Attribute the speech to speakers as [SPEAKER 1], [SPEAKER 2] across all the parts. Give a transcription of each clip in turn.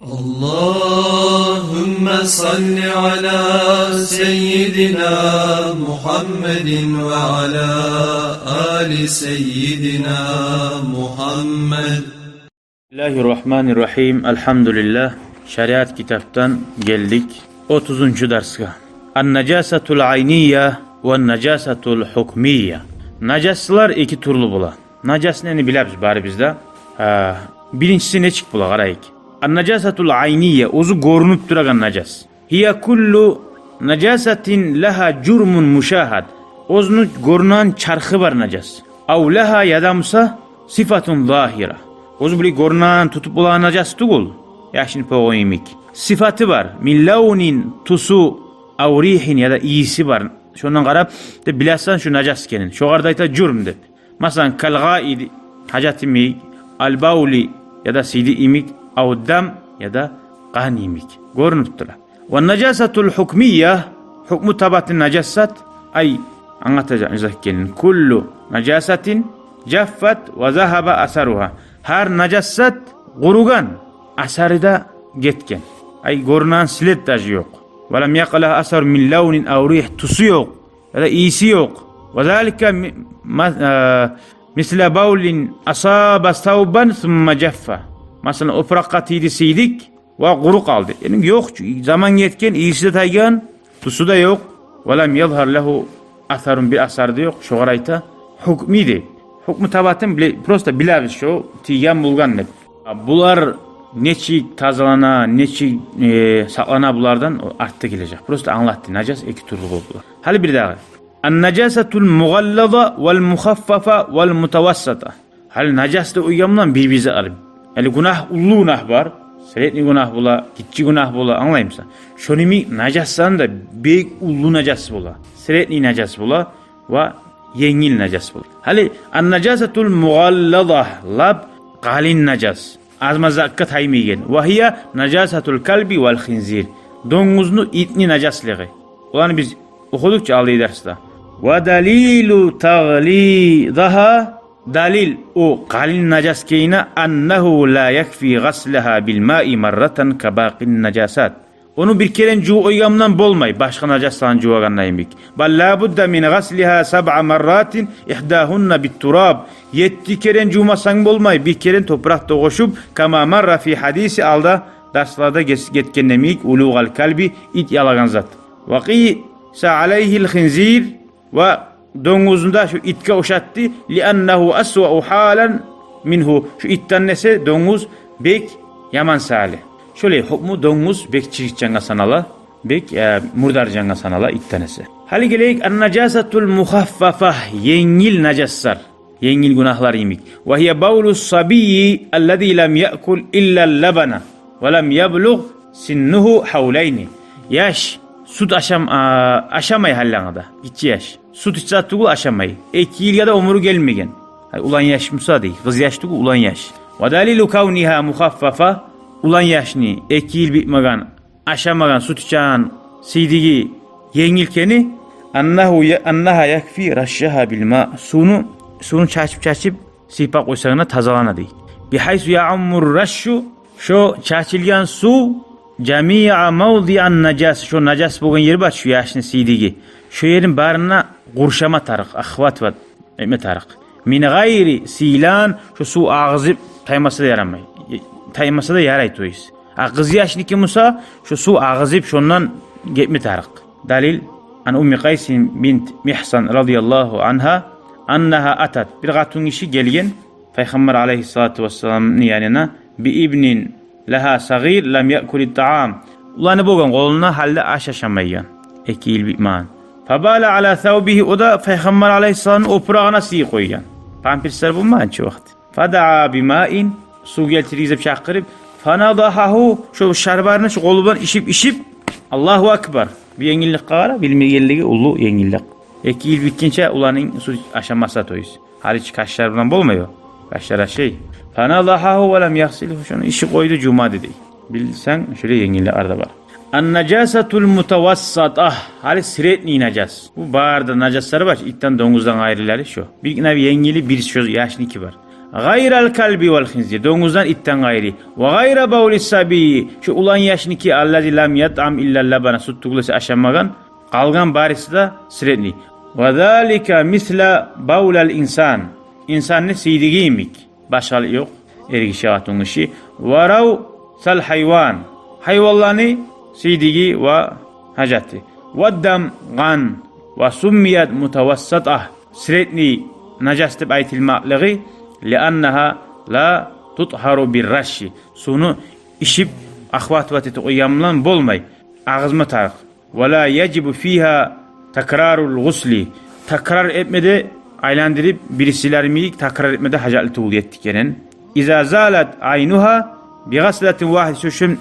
[SPEAKER 1] Allahümme salli ala seyyidina Muhammedin ve ala ali seyyidina Muhammed.
[SPEAKER 2] Bismillahirrahmanirrahim. Elhamdülillah. Şeriat kitaptan geldik. 30. derske. An-necasatul ayniyye ve necasatul hukmiyye. Najaslar iki turlu bula. Najas neni bilabız bari bizde. Birincisi ne çık bula qarayık. An-necasatul ayniyye ozu görünüp duragan najas. Hiya kullu necasatin laha jurmun muşahad. Ozunu görünen çarxı var najas. Av laha yadamsa sifatun zahira. Ozu bili görünen tutup bulan najas tugul. Yaşını poğimik. Sıfatı var. Min launin tusu av rihin ya da iyisi var. Şundan qarab de bilasan şu najas kenin. Şoğardayta jurm dep. Masalan kalgaidi hacat imik, al-bawli ya da sidi imik, av-dam ya da qan imik. Görünüp dura. Ve necasatul hukmiyye hukmu tabatın najasat ay anlatacağız kenin. Kullu necasatin jaffat ve zahaba asaruha. Her najasat gurugan asarı da getken. Ay görünen silet tajı yok. Ve lem yakala asar min launin av rih tusu yok ya da iyisi yok. Ve zalika misle bawlin asaba savban thumma jaffa. Mesela o prakatiydi siydik ve kuru kaldı. Yani yok zaman yetken iyisi de taygan tusu da yok. Ve lem yadhar lehu asarun bir asar da yok. Şu garayta hukmiydi. Hukmu tabatın prosta bilabız şu tiygan bulgan ne. Bular neçik tazalana, neçik saklana bulardan arttı gelecek. Prosta anlattı. Najas iki türlü oldular. Hali bir daha. An-necasatul mughallaza vel mukhaffafa vel mutawassata. Hal najas da uygamdan birbirine alıp. Yani günah ullu günah var. Seretli günah bula, gitçi günah bula anlayımsa. Şonimi najassan da büyük ullu najas bula. Seretli najas bula ve yengil najas bula. Hali an-necasatul mughallaza lab qalin najas. Azmazakka taymigen. Ve hiye necasatul kalbi vel khinzir. Domuznu itni najaslığı. Ulan biz okudukça aldığı derste. Ve dalilu taglidaha dalil o qalin najas keyine annehu la yakfi ghaslaha bil ma'i marratan ka baqin najasat. Onu bir keren cu oygamdan bolmay başka najaslan cuaganlayımik. Bal la budda min ghasliha sab'a marratin ihdahunna bit turab. 7 keren cumasan bolmay bir keren toprakta koşup kama marra fi hadisi alda derslarda getkenlemik ulugal kalbi it yalagan zat. Ve qisa aleyhil khinzir ve domuzunda şu itke uşattı li'annehu asva'u halen minhu. Şu itten nese domuz bek yaman sali. Şöyle hukmu domuz bek çiğitcanga sanala, bek murdarcanga sanala ittenesi. Hali geleyik an-necasatul mukhaffafa yengil najassar. Yengil günahlar yemik. Ve hiye bawlus sabiyyi ellezî lem ye'kul illa'l labana ve lem yeblugh sinnuhu havleyni. Yaş süt aşamay hallangada. Gitçi yaş. Süt içsattığı aşamay. 2 yıl ya da umuru gelmegen. Ulan yaş musa değil. Kız yaştığı ulan yaş. Ve dalilu kavniha mukhaffafa ulan yaşni 2 yıl bitmegen aşamagan süt içen sidigi yengilkeni annaha yakfi raşşaha bilma sunu çaçıp sipak koysağına tazalanadı. Bihaysu ya'ammur raşşu şu çaçılgan su cami'a mawdi'an najas şu najas bugün yeri bat şu yaşni sidigi. Şu yerin barına qurşama tarık, ahvat vat eme tarık. Min gayri silan şu su ağzı tayması da yaramay. Taymasa da yaray toyuz. Kız yaşniki Musa şu su ağzı şondan getme tarık. Dalil an Ummi Qaysin bint Mihsan radıyallahu anha annaha atat bir gatun işi gelgen Peygamber aleyhissalatu vesselam'ın yanına bi ibnin laha sagir lam ya'kulit ta'am. Ulanı boğan koluna halde aş aşamayan. 2 yıl bitman. Fabala ala thawbihi o da Peygamber aleyhissalam'ın oprağına siyi koygan. Pampirsler bulmayın çoğu vakit. Fada'a bima'in su geltirip çakırıp fanadahahu şu şarbarını şu kolundan işip Allahu Ekber. Bir yengillik qara bilmegelligi ulu yengillik. 2 yıl bitkince ulanın su aşamasa toyuz. Hariç kaşlar bilan bolmayo. Kaşlara şey. Fanadahahu ve lem yaghsilhu şunu işi koydu cuma dedi. Bilsen şöyle yengillik arada var. An-necasatul mutawassata hali siretni najas. Bu bağırda najasları var. İtten domuzdan ayrıları şu. Bir nevi yengili bir şu yaşniki var. gayral kalbi vel khinzir. Domuzdan itten gayri. Ve gayra baulis sabi. Şu ulan yaşniki allazi lam yat'am illa labana süt tuğlası aşamagan. Kalgan barisi da siretli. Ve zalika misla baulal insan. İnsanın sidigiyimik. Başal yok. Ergişi atın işi. Ve rav sal hayvan. Hayvanlarını sidigi ve hacati. Ve dam gan. Ve summiyat mutavassatah. Siretli najas deb aytilmaqlığı li'annaha la tutharu bir rashi. Sunu işip ahvat vateti uyamlan bolmay. Ağızma tarık. Ve la yecibu fiha takrarul gusli. Takrar etmede aylandırıp birisilerimi takrar etmede hacatlı tuğul yettikenen. İza zalat aynuha bi gasletin vahid.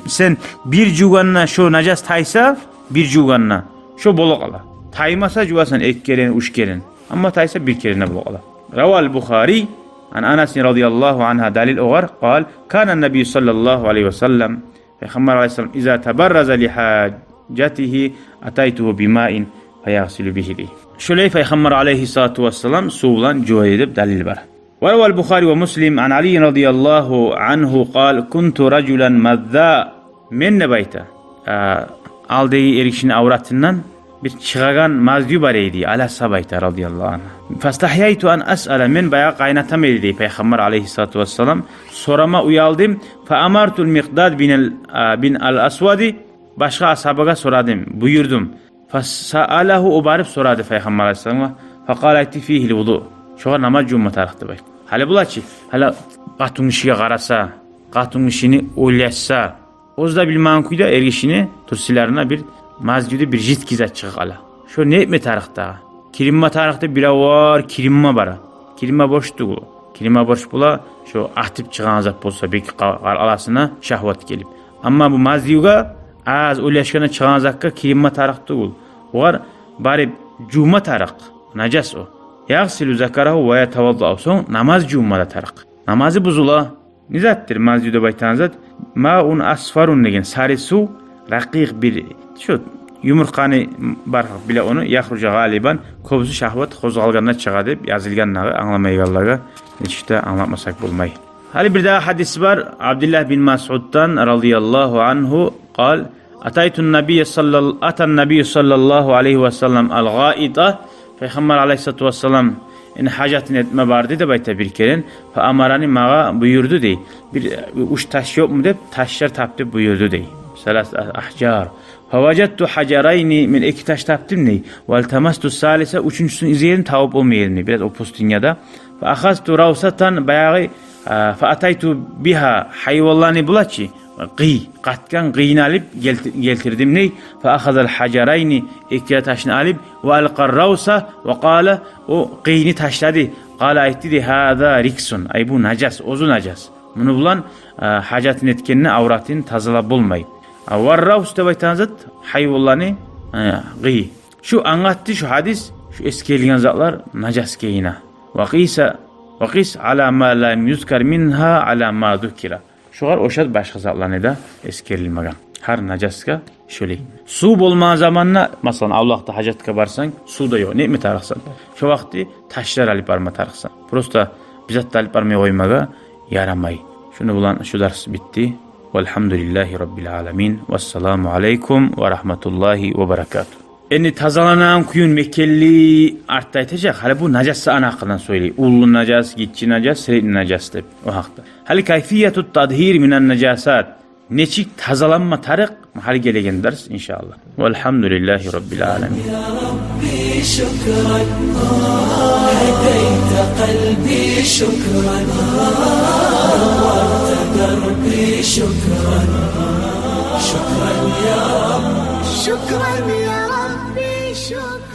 [SPEAKER 2] Sen bir cuganna şu najas taysa bir cuganna şu bolok ala. Taymasa cuvasan ek keren uç keren. Ama taysa bir kerene bolok ala. Raval Bukhari an Anas radıyallahu anha dalil oğar. Kal kana nebi sallallahu aleyhi ve sellem Peygamber aleyhisselam iza tabarraza li hacatihi ataytuhu bima'in feyagsilu bihi. Şöyle Peygamber aleyhissalatu vesselam suğulan cüva edip dalil var. وروى البخاري ومسلم عن علي رضي الله عنه قال كنت رجلا مذا من نبيته aldığı erişinin avratından bir çıgagan mazdu bareydi ala sabayta radıyallahu anh. Fastahyaytu an as'ala men bayağı kaynatam edildi Peygamber aleyhissalatu vesselam. Sorama uyaldım. Fa amartul miqdad bin al-aswadi başka ashabaga soradım. Buyurdum. Fasa'alahu ubarib soradı Peygamber aleyhissalama. Faqalayti fihi vudu. Şoğa namaz cumma tarixti bay. Hali bulaçı. Hala qatun işiga qarasa, qatun işini oylasa, ozda bilman kuyda ergişini tursilarına bir mazgüde bir jitkiza çıqıq ala. Şu ne etme tarixta? Kirimma tarixta bira var, kirimma bara. Kirimma boştu bu. Kirimma boş bula, şu ahtip çıqan azap bolsa bek alasına şahvat gelip. Amma bu mazgüga az oylaşkana çıqan azakka kirimma tarixta bu. Var bari cuma tarix, najas o. Yağsilu zakarahu ve yetevadda. Son namaz cummada tarık. Namazı buzula. Nizattir mazjuda baytanzat. Ma'un asfarun degen sarı su raqiq bir şu yumurqani baraq bile onu yahruca galiban kobusu şahvat qozgalgandan çıqa deb yazılgannağı anlamayganlarga işte anlatmasak bulmay. Hali bir daha hadis var. Abdullah bin Mas'ud'dan radıyallahu anhu قال Ataytun nabiyye sallallahu aleyhi ve sellem al-gâida. Peygamber aleyhissalatu vesselam hacatını etme vardı da bayta bir keren. Fa amarani mağa buyurdu dey. Bir uç taş yok mu deyip taşlar taptı buyurdu dey. Salas ahcar. Fa vecettu hacarayni min iki taş taptım ney. Vel temastu salise üçüncüsünü izleyelim tavuk olmayalım ney. Biraz o pustinyada. Fa akhastu ravsatan bayağı fa ataytu biha hayvallani bulaçı. Qatkan qiyini alıp geltirdim ney. Fa akhazal hajarayni iki taşını alıp ve alqar ravsa ve qala o qiyini taşladı. Qala aytti de hada riksun. Ay bu najas, ozu najas. Bunu bulan hacatın etkenine avratını tazalab bulmay. Var ravs da baytanzat hayvallani qiy. Şu anlattı şu hadis şu eskelgen zatlar najas keyina. Ve qis ala ma lam yuzkar minha ala ma zukira. Şuar oşad başka zatlarını da eskerilmegan. Her najaska şöyle. Su bolma zamanla masalan Allah'ta hacatka barsan su da yok. Ne mi tarıksan? Şu vakti taşlar alıp barma tarıksan. Prosta bizzat alıp barmaya koymaga yaramay. Şunu bulan şu ders bitti. Velhamdülillahi Rabbil alemin. Vesselamu aleykum ve rahmetullahi ve berekatuhu. Eni tazalanan kuyun Mekkeli arttaytacak. Hali bu najassa ana hakkından söyleyeyim. Ullu najas, gitçi najas, seyitli najas deyip o hakta. Hali kayfiyetut tadhir minen najasat. Neçik tazalanma tarık. Hali gelegen ders inşallah. Velhamdülillahi Rabbil alemin.
[SPEAKER 3] Ya Rabbi şükran. Hedeyte kalbi şükran. Varta derbi şükran. Şükran ya Rabbi.
[SPEAKER 4] شكرا يا ربي شكرا